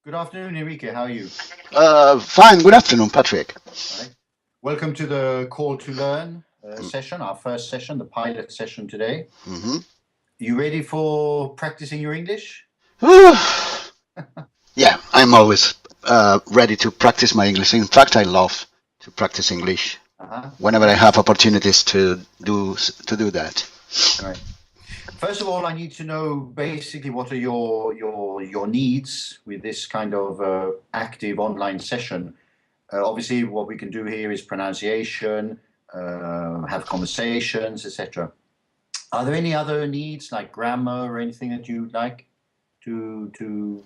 Good afternoon, Enrique. How are you? Fine. Good afternoon, Patrick. All right. Welcome to the Call to Learn session, our first session, the pilot session today. Mm-hmm. You ready for practicing your English? Yeah, I'm always ready to practice my English. In fact, I love to practice English whenever I have opportunities to do that. All right. First of all, I need to know basically what are your needs with this kind of active online session. Obviously, what we can do here is pronunciation, have conversations, etc. Are there any other needs like grammar or anything that you'd like to?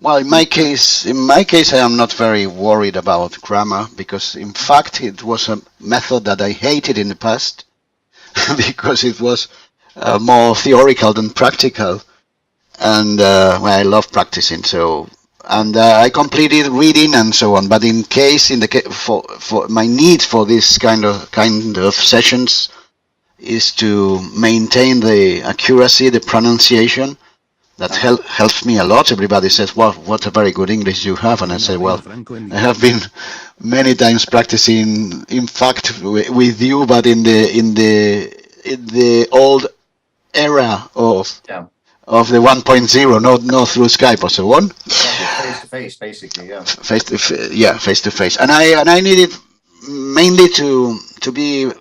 Well, in my case, I am not very worried about grammar because, in fact, it was a method that I hated in the past because it was more theoretical than practical, and well, I love practicing. So, and I completed reading and so on. But for my need for this kind of sessions is to maintain the accuracy, the pronunciation. That helps me a lot. Everybody says, "Well, what a very good English you have," and I say, "Well, I have been many times practicing, in fact, with you, but in the old era of the 1.0, not through Skype or so on." Face to face, basically, yeah. Face to face, and I needed mainly to be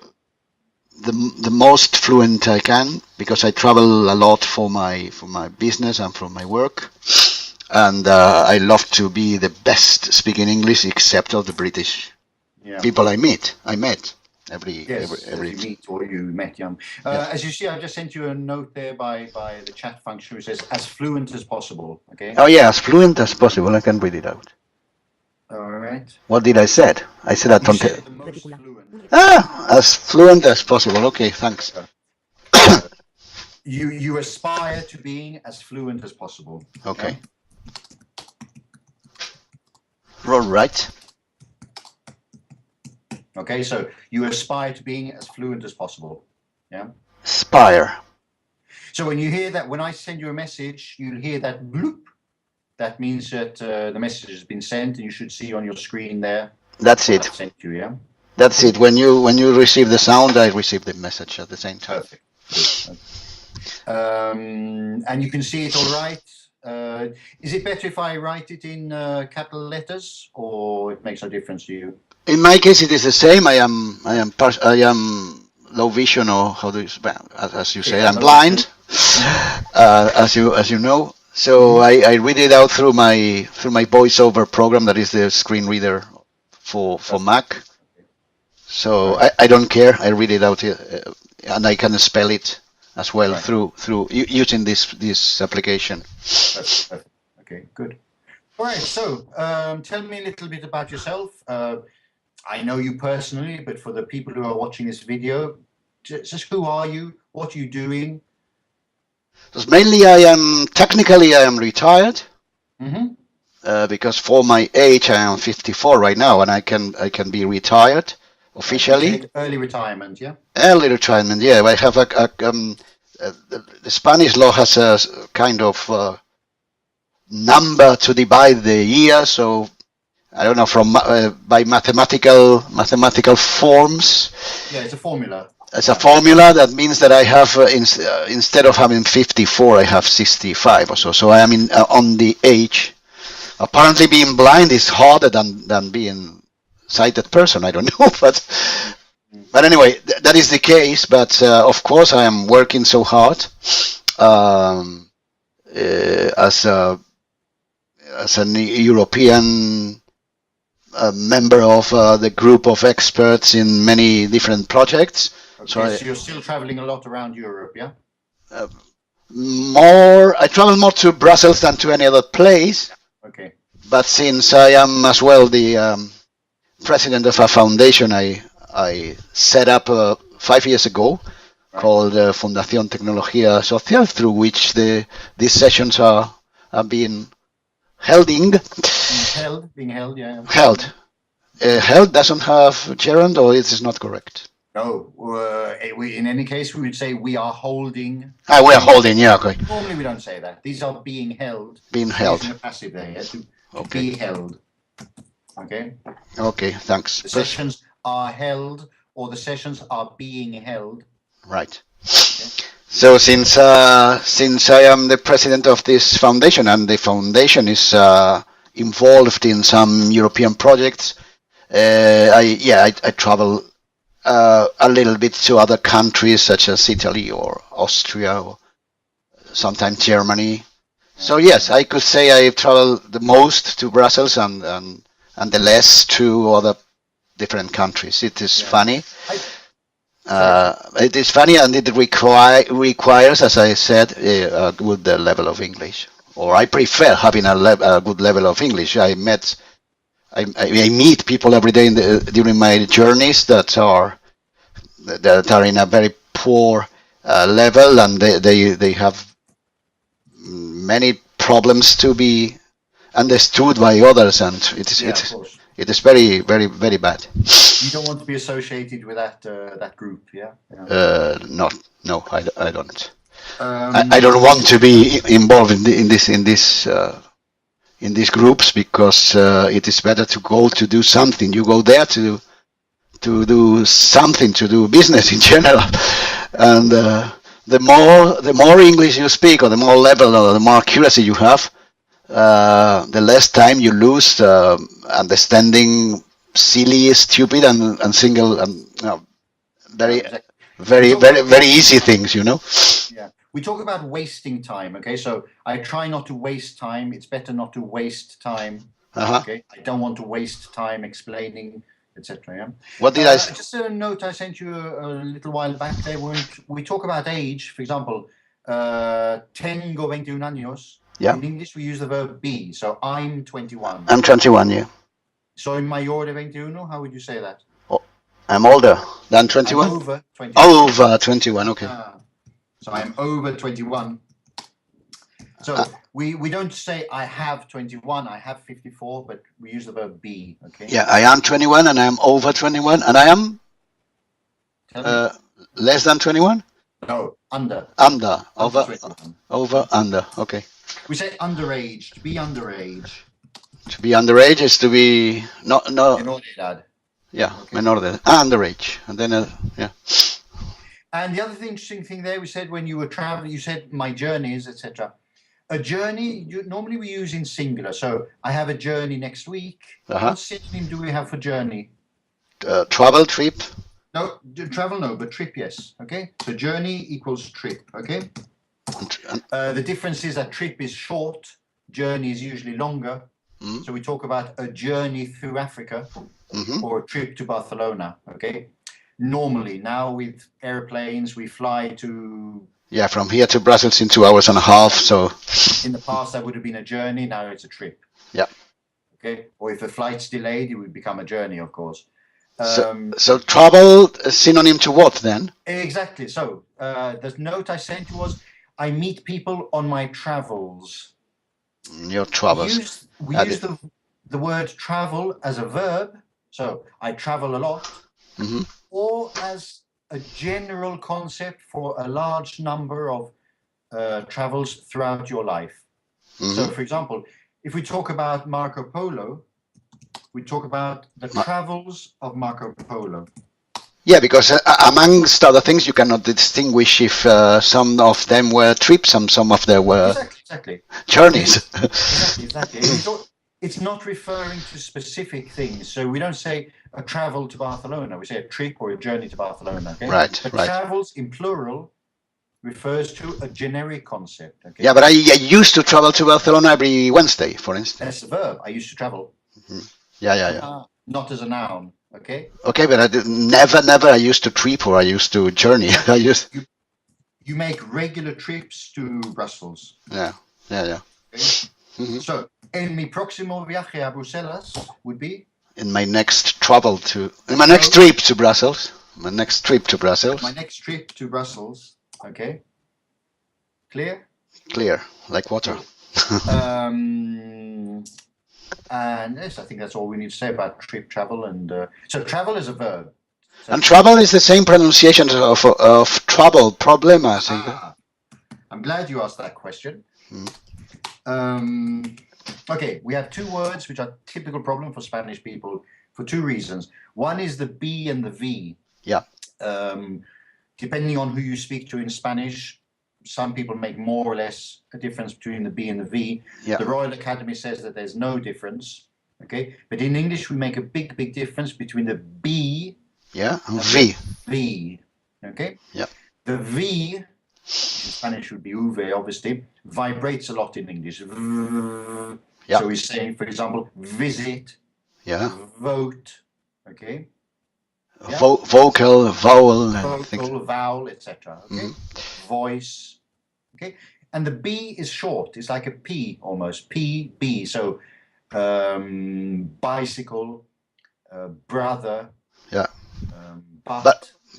the most fluent I can because I travel a lot for my business and for my work, and I love to be the best speaking English except of the British people I met every you met. As you see, I've just sent you a note there by the chat function which says as fluent as possible. Okay. Oh yeah, as fluent as possible. I can read it out. All right. What did I said? I said that. The most fluent. As fluent as possible. Okay, thanks. You aspire to being as fluent as possible. Okay. All right. Okay, so you aspire to being as fluent as possible. Yeah. Aspire. So when you hear that, when I send you a message, you'll hear that bloop. That means that the message has been sent, and you should see on your screen there. That's it. I've sent you, yeah. That's it. When you receive the sound, I receive the message at the same time. Perfect. Good. And you can see it all right. Is it better if I write it in capital letters, or it makes no difference to you? In my case, it is the same. I am low vision, or how do you as you say, I'm blind, as you know. So I read it out through my voiceover program that is the screen reader for Mac. So I don't care. I read it out here, and I can spell it as well through using this application. Okay, good. All right. So tell me a little bit about yourself. I know you personally, but for the people who are watching this video, just who are you? What are you doing? Because mainly I am retired. Because for my age I am 54 right now, and I can be retired officially. Early retirement, yeah. Early retirement, yeah. I have the Spanish law has a kind of number to divide the year, so I don't know from by mathematical forms. Yeah, it's a formula. It's a formula that means that I have instead of having 54, I have 65 or so. So I am on the age. Apparently, being blind is harder than being sighted person. I don't know, but anyway, that is the case. But of course, I am working so hard as an European member of the group of experts in many different projects. Okay, so you're still traveling a lot around Europe, yeah? I travel more to Brussels than to any other place. Okay. But since I am as well the president of a foundation I set up 5 years ago, called Fundación Tecnología Social, through which these sessions are being held. Being held, yeah. Held doesn't have gerund, or it is not correct? No, in any case, we would say we are holding. We are holding, yeah, okay. Normally we don't say that. These are being held. Being held. Using a passive there, yeah, Okay. Be held. Okay. Okay, thanks. The sessions are held, or the sessions are being held. Right. Okay. So since I am the president of this foundation, and the foundation is involved in some European projects, I travel a little bit to other countries such as Italy or Austria or sometimes Germany. So yes, I could say I travel the most to Brussels and the less to other different countries. It is funny. It is funny, and it requires, as I said, a good level of English. Or I prefer having a good level of English. I meet people every day during my journeys that are in a very poor level, and they have many problems to be understood by others, and it is very, very, very bad. You don't want to be associated with that group, yeah? No, I don't. I don't want to be involved in these groups, because it is better to go to do something. You go there to do something, to do business in general, and the more English you speak, or the more level, or the more accuracy you have, the less time you lose understanding silly, stupid, and single, very easy things, you know. Yeah, we talk about wasting time. Okay, so I try not to waste time. It's better not to waste time. Okay, I don't want to waste time explaining, etc. Yeah. What did I? Just a note I sent you a little while back. There, we talk about age. For example, tengo 21 años. Yeah. In English, we use the verb be. So I'm 21. I'm 21. Yeah. So in mayor de 21, how would you say that? Oh, I'm older than 21. I'm over 21. Over 21. Okay. So I'm over 21. So we don't say I have 21, I have 54, but we use the verb be. Okay. Yeah, I am 21 and I am over 21, and I am less than 21. No, under. Under. Over. 21. Over. Under. Okay. We say underage. To be underage. To be underage is to be no. Menor de edad. Yeah, okay. Menor de edad. Underage, and then yeah. And the other interesting thing there, we said when you were traveling, you said my journeys, etc. A journey, normally we use in singular. So I have a journey next week. What synonym do we have for journey? Travel, trip. No, travel no, but trip yes. Okay, so journey equals trip. Okay. The difference is that trip is short, journey is usually longer. So we talk about a journey through Africa or a trip to Barcelona. Okay. Normally, now with airplanes, we fly to... Yeah, from here to Brussels in 2 hours and a half, so... In the past, that would have been a journey, now it's a trip. Yeah. Okay, or if the flight's delayed, it would become a journey, of course. So travel is synonym to what, then? Exactly, so the note I sent you was, I meet people on my travels. Your travels. We use the word travel as a verb, so I travel a lot. Or as a general concept for a large number of travels throughout your life. So, for example, if we talk about Marco Polo, we talk about the travels of Marco Polo. Yeah, because amongst other things, you cannot distinguish if some of them were trips and some of them were journeys. Exactly. It's not referring to specific things. So we don't say a travel to Barcelona. We say a trip or a journey to Barcelona. Okay? Right. Travels in plural refers to a generic concept. Okay? Yeah, but I used to travel to Barcelona every Wednesday, for instance. That's a verb. I used to travel. Yeah. Not as a noun. Okay. Okay, but I never. I used to trip or I used to journey. You make regular trips to Brussels. Yeah. Okay? So, en mi próximo viaje a Bruselas would be? In my next next trip to Brussels. My next trip to Brussels. Okay. Clear? Clear, like water. And yes, I think that's all we need to say about trip, travel, and so travel is a verb. So and travel is the same pronunciation of trouble, problema. I'm glad you asked that question. Okay, we have two words which are typical problem for Spanish people for two reasons. One is the B and the V. Yeah. Depending on who you speak to in Spanish, some people make more or less a difference between the B and the V. Yeah. The Royal Academy says that there's no difference. Okay, but in English we make a big difference between the B Yeah. and V. the V. Okay. Yeah. The V, in Spanish would be uve, obviously, vibrates a lot in English. Yeah. So he's saying, for example, visit, Yeah. vote. Okay. Yeah. Vocal, vowel, and things. Vocal, vowel, etc. Okay. Voice. Okay. And the B is short. It's like a P almost. P, B. So bicycle, brother. Yeah.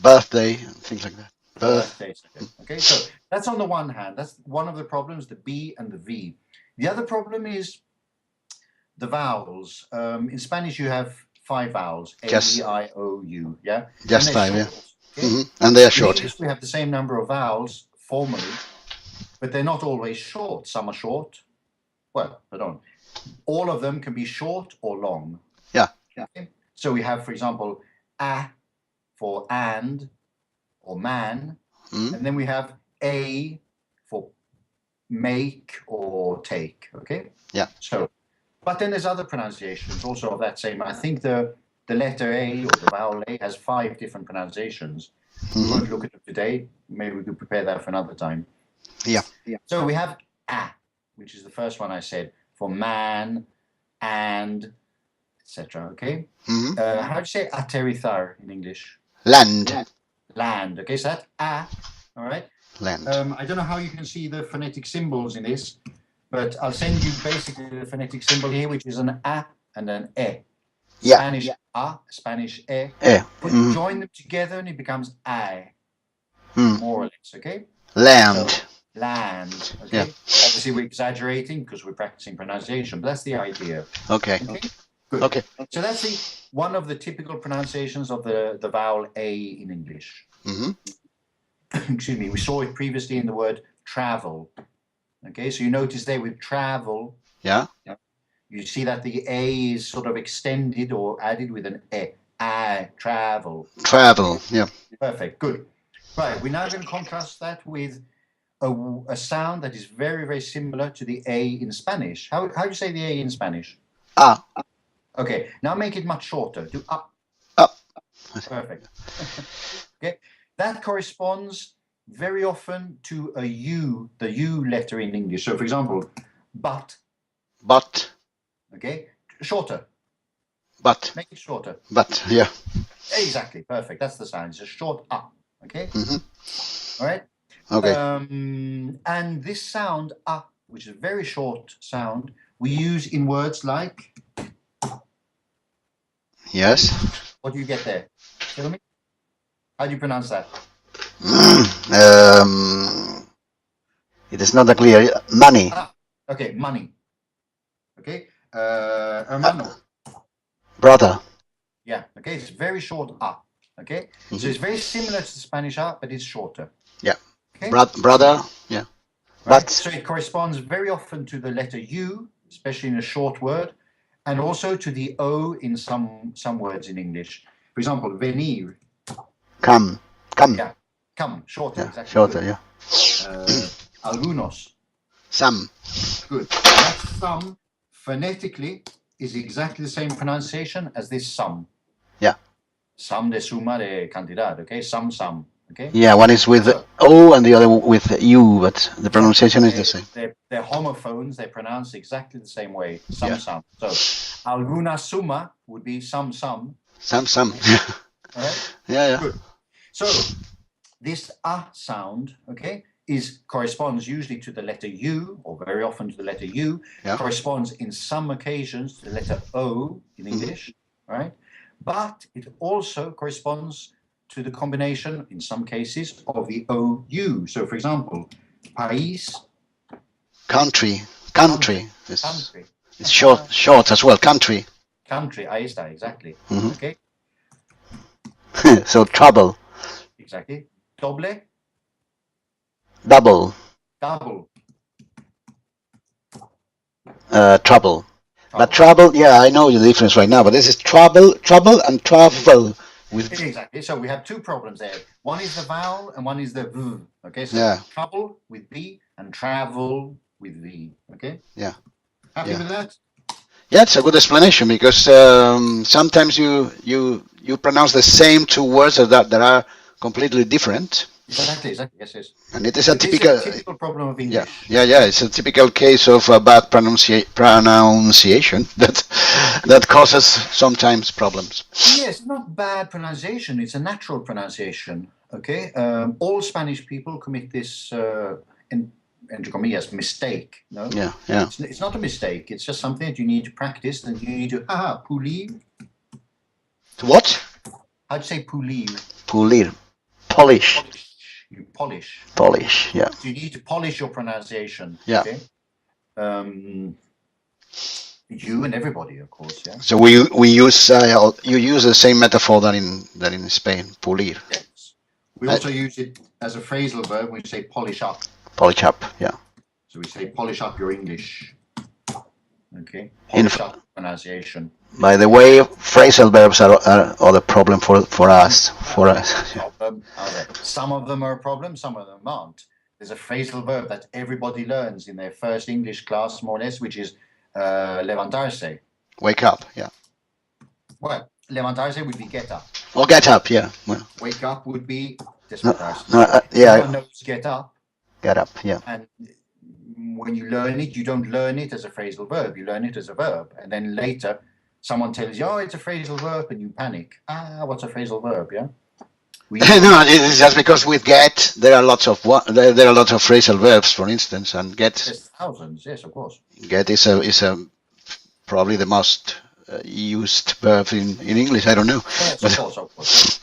Birthday, things like that. Birthdays. Okay. So that's on the one hand. That's one of the problems, the B and the V. The other problem is the vowels. In Spanish, you have 5 vowels. A, Just- E, I, O, U. Yeah. Just And they're 5, yeah. short, okay? And they are In short. English, we have the same number of vowels formally, but they're not always short. Some are short. Well, I don't. All of them can be short or long. Yeah. Okay? So we have, for example, a for and or man, and then we have a for make or take. Okay. Yeah. So, but then there's other pronunciations also of that same. I think the letter A or the vowel A has 5 different pronunciations. We won't look at them today. Maybe we could prepare that for another time. Yeah. So we have a, which is the first one I said, for man, and, etc. Okay. How do you say aterrizar in English? Land. Land. Okay, so that's a. All right. Land. I don't know how you can see the phonetic symbols in this, but I'll send you basically the phonetic symbol here, which is an a and an e. Yeah. Spanish a, Spanish e. Join them together and it becomes I. More or less. Okay. Land. So, land. Okay. Yeah. Obviously, we're exaggerating because we're practicing pronunciation, but that's the idea. Okay. Good. Okay. So that's one of the typical pronunciations of the vowel A in English. Excuse me. We saw it previously in the word travel. Okay. So you notice there with travel. Yeah. You see that the A is sort of extended or added with an E. I travel. Travel. Yeah. Perfect. Good. Right. We're now going to contrast that with a sound that is very similar to the A in Spanish. How do you say the A in Spanish? Ah. Okay. Now make it much shorter. Do up. Up. Perfect. Okay. That corresponds very often to a U, the U letter in English. So, for example, but. But. Okay. Shorter. But. Make it shorter. But. Yeah. Exactly. Perfect. That's the sound. It's a short up. Okay. All right. Okay. And this sound which is a very short sound, we use in words like. Yes. What do you get there? Tell me. How do you pronounce that? It is not that clear. Money. Okay, money. Okay. Hermano. Brother. Yeah. Okay. It's very short Okay. So it's very similar to the Spanish but it's shorter. Yeah. Okay. Brother. Yeah. Right? But. So it corresponds very often to the letter U, especially in a short word, and also to the O in some words in English. For example, venir. Come. Yeah. Come. Shorter. Yeah. Exactly. Shorter. Yeah. Algunos. Some. Good. That some phonetically is exactly the same pronunciation as this sum. Yeah. Sum de suma de cantidad. Okay. Sum. Okay. Yeah. One is with O and the other with U, but the pronunciation is the same. They're homophones. They pronounce exactly the same way. Sum. So, alguna suma would be some. Some. All right. Yeah. Good. So, this sound, okay, corresponds usually to the letter U, or very often to the letter U. Yeah. Corresponds in some occasions to the letter O in English, right? But it also corresponds to the combination, in some cases, of the OU. So, for example, país. Country. Country. It's short as well. Country. Ahí está, exactly. Okay. So trouble. Exactly. Doble. Double. Trouble. But trouble, yeah, I know the difference right now. But this is trouble, and travel. Exactly. So we have two problems there. One is the vowel and one is the v. Okay. So yeah. trouble with B and travel with V. Okay. Yeah. Happy with that? Yeah, it's a good explanation because sometimes you pronounce the same two words that are completely different. Exactly. Yes. And it is a typical problem of English. Yeah. It's a typical case of bad pronunciation that causes sometimes problems. Yes, not bad pronunciation. It's a natural pronunciation. Okay. All Spanish people commit this entre comillas mistake. No. Yeah. It's not a mistake. It's just something that you need to practice and you need to pulir. What? How'd you say pulir? Pulir. Polish. You polish. Polish, yeah. So you need to polish your pronunciation. Yeah. Okay? You and everybody, of course. Yeah. So we use you use the same metaphor than in Spain, pulir. Yes. We also use it as a phrasal verb. We say polish up. Polish up, yeah. So we say polish up your English. Okay. Polish up pronunciation. By the way, phrasal verbs are the problem for us. Some of them are a problem, some of them aren't. There's a phrasal verb that everybody learns in their first English class, more or less, which is levantarse. Wake up, yeah. Well, levantarse would be get up. Or get up, yeah. Well, wake up would be despertarse. Yeah. Everyone knows get up. Get up, yeah. And when you learn it, you don't learn it as a phrasal verb. You learn it as a verb. And then later, someone tells you, oh, it's a phrasal verb, and you panic. What's a phrasal verb, yeah? No, it's just because with get, there are lots of phrasal verbs, for instance, and get. There's thousands, yes, of course. Get is probably the most used verb in English. I don't know. Yes, of course.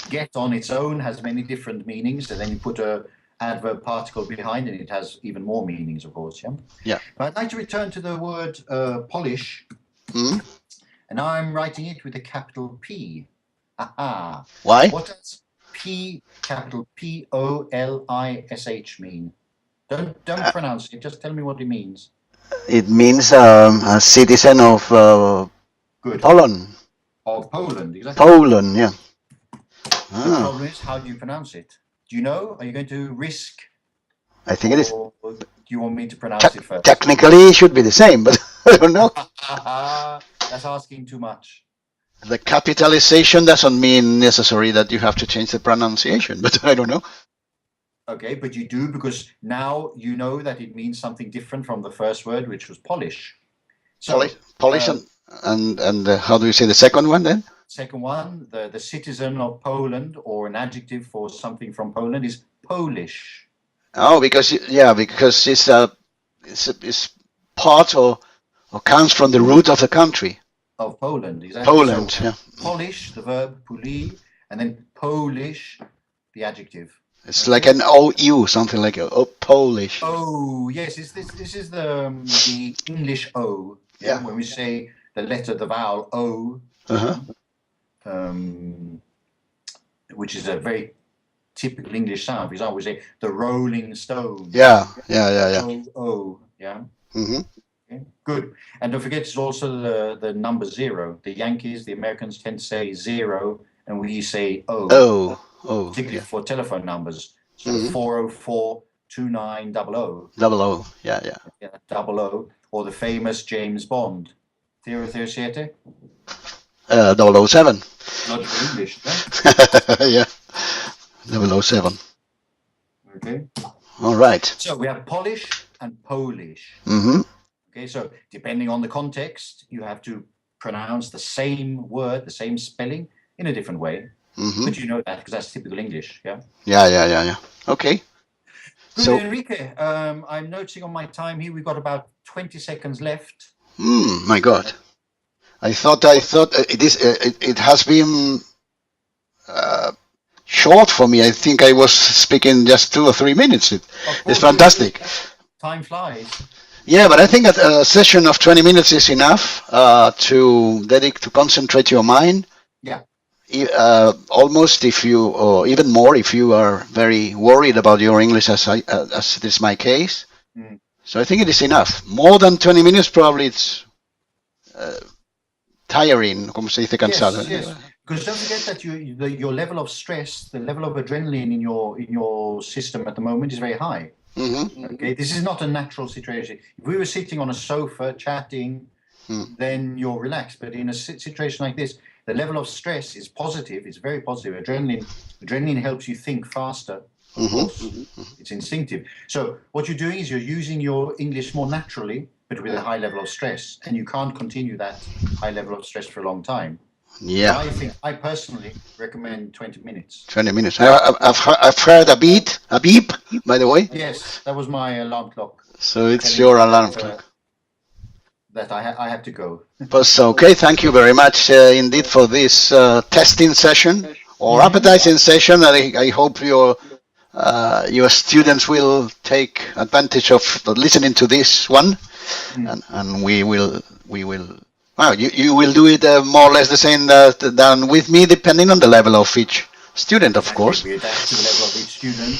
Get on its own has many different meanings, and then you put a adverb particle behind, and it has even more meanings, of course. Yeah. Yeah. But I'd like to return to the word polish, and I'm writing it with a capital P. Why? What does P, capital Polish mean? Don't pronounce it. Just tell me what it means. It means a citizen of Poland. Of Poland, exactly. Poland, yeah. The problem is, how do you pronounce it? Do you know? Are you going to risk? I think it is. Or do you want me to pronounce it first? Technically, it should be the same, but I don't know. That's asking too much. The capitalization doesn't mean necessarily that you have to change the pronunciation, but I don't know. Okay, but you do, because now you know that it means something different from the first word, which was polish. So Polish and how do you say the second one then? Second one, the citizen of Poland, or an adjective for something from Poland, is Polish. Oh, because it's part or comes from the root of the country. Of Poland, exactly. Poland, so, yeah. Polish, the verb puli, and then Polish, the adjective. It's like an OU, something like Polish. Oh, yes, this is the English O. Yeah. When we say the letter, the vowel O, which is a very typical English sound. For example, we say the Rolling Stone. Yeah. O, yeah. Mm-hmm. Okay, good. And don't forget, it's also the number 0. The Yankees, the Americans tend to say 0, and we say O. Particularly for telephone numbers. So 404-2900. 00, yeah. 00, or the famous James Bond. 007? 007. Logical English, yeah. 007. Okay. All right. So we have Polish and Polish. Mm-hmm. Okay, so depending on the context, you have to pronounce the same word, the same spelling, in a different way. Mm-hmm. But you know that because that's typical English, yeah? Yeah. Okay. Good, so, Enrique, I'm noticing on my time here we've got about 20 seconds left. My God. I thought it has been short for me. I think I was speaking just 2 or 3 minutes. It's fantastic. Time flies. Yeah, but I think that a session of 20 minutes is enough to concentrate your mind. Yeah. Almost or even more if you are very worried about your English, as it is my case. So I think it is enough. More than 20 minutes, probably it's tiring, como se dice, cansado. Yes. Because don't forget that your level of stress, the level of adrenaline in your system at the moment is very high. Okay, this is not a natural situation. If we were sitting on a sofa chatting, then you're relaxed. But in a situation like this, the level of stress is positive. It's very positive. Adrenaline helps you think faster. Of course, it's instinctive. So what you're doing is you're using your English more naturally, but with a high level of stress, and you can't continue that high level of stress for a long time. Yeah. So I personally recommend 20 minutes. 20 minutes. I've heard a beep, by the way. Yes, that was my alarm clock. So it's your alarm clock. That I have to go. Okay, thank you very much indeed for this testing session or appetizing session. I hope your students will take advantage of listening to this one, and we will. Well, you will do it more or less the same than with me, depending on the level of each student, of course. We adapt to the level of each student,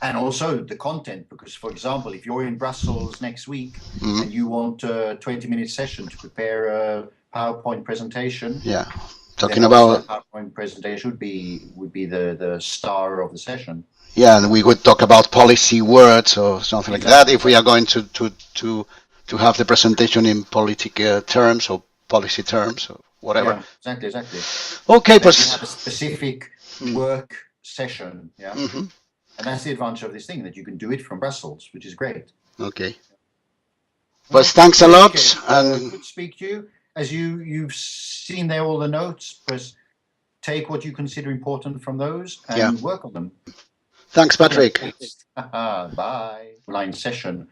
and also the content. Because, for example, if you're in Brussels next week and you want a 20-minute session to prepare a PowerPoint presentation, talking about PowerPoint presentation would be the star of the session. Yeah, and we would talk about policy words or something like that if we are going to have the presentation in political terms or policy terms or whatever. Yeah, exactly. Okay, but you have a specific work session, and that's the advantage of this thing, that you can do it from Brussels, which is great. Okay. But thanks a lot. And good to speak to you. As you've seen there all the notes, but take what you consider important from those and work on them. Thanks, Patrick. Bye. Online session.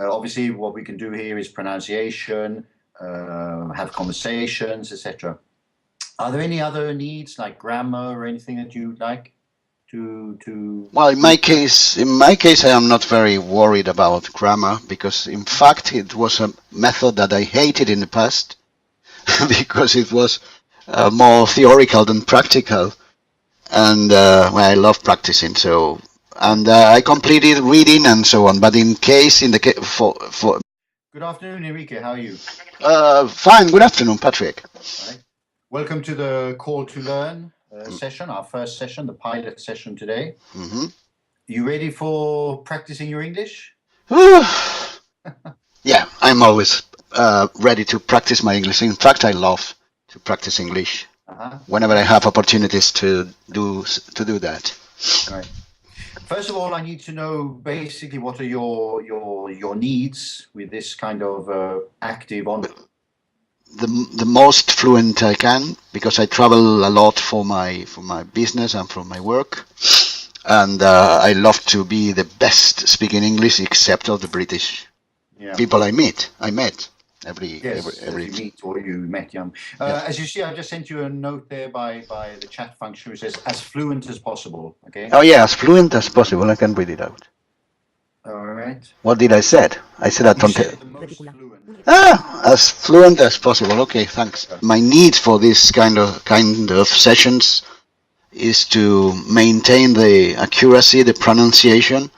Obviously, what we can do here is pronunciation, have conversations, etc. Are there any other needs like grammar or anything that you'd like to? Well, in my case, I am not very worried about grammar because, in fact, it was a method that I hated in the past because it was more theoretical than practical, and I love practicing. So. And I completed reading and so on. But in case for Good afternoon, Enrique. How are you? Fine. Good afternoon, Patrick. Right. Welcome to the Call2Learn session, our first session, the pilot session today. You ready for practicing your English? Yeah, I'm always ready to practice my English. In fact, I love to practice English whenever I have opportunities to do that. Right. First of all, I need to know basically what are your needs with this kind of active on. The most fluent I can, because I travel a lot for my business and for my work, and I love to be the best speaking English, except of the British people I met every you met. As you see, I've just sent you a note there by the chat function which says as fluent as possible. Okay. Oh yeah, as fluent as possible. I can read it out. All right. What did I said? I said that. As fluent as possible. Okay, thanks. My need for this kind of sessions is to maintain the accuracy, the pronunciation.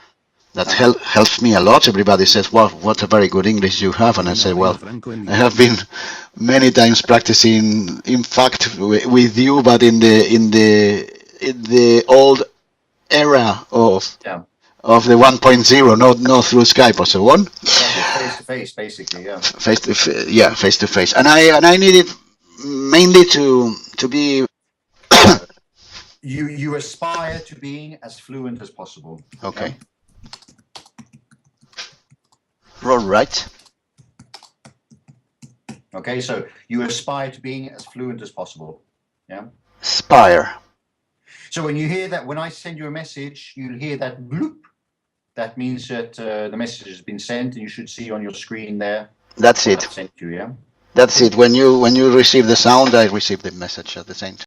That helps me a lot. Everybody says, "Well, what a very good English you have," and I say, "Well, I have been many times practicing. In fact, with you, but in the old era of the 1.0, not through Skype or so on. Face to face, basically, face to face. And I need it mainly to be. You aspire to being as fluent as possible. Okay. Yeah? All right. Okay, so you aspire to being as fluent as possible. Yeah. Aspire. So when you hear that, when I send you a message, you'll hear that bloop. That means that the message has been sent, and you should see on your screen there. That's it. Sent you, yeah. That's it. When you receive the sound, I receive the message at the same time.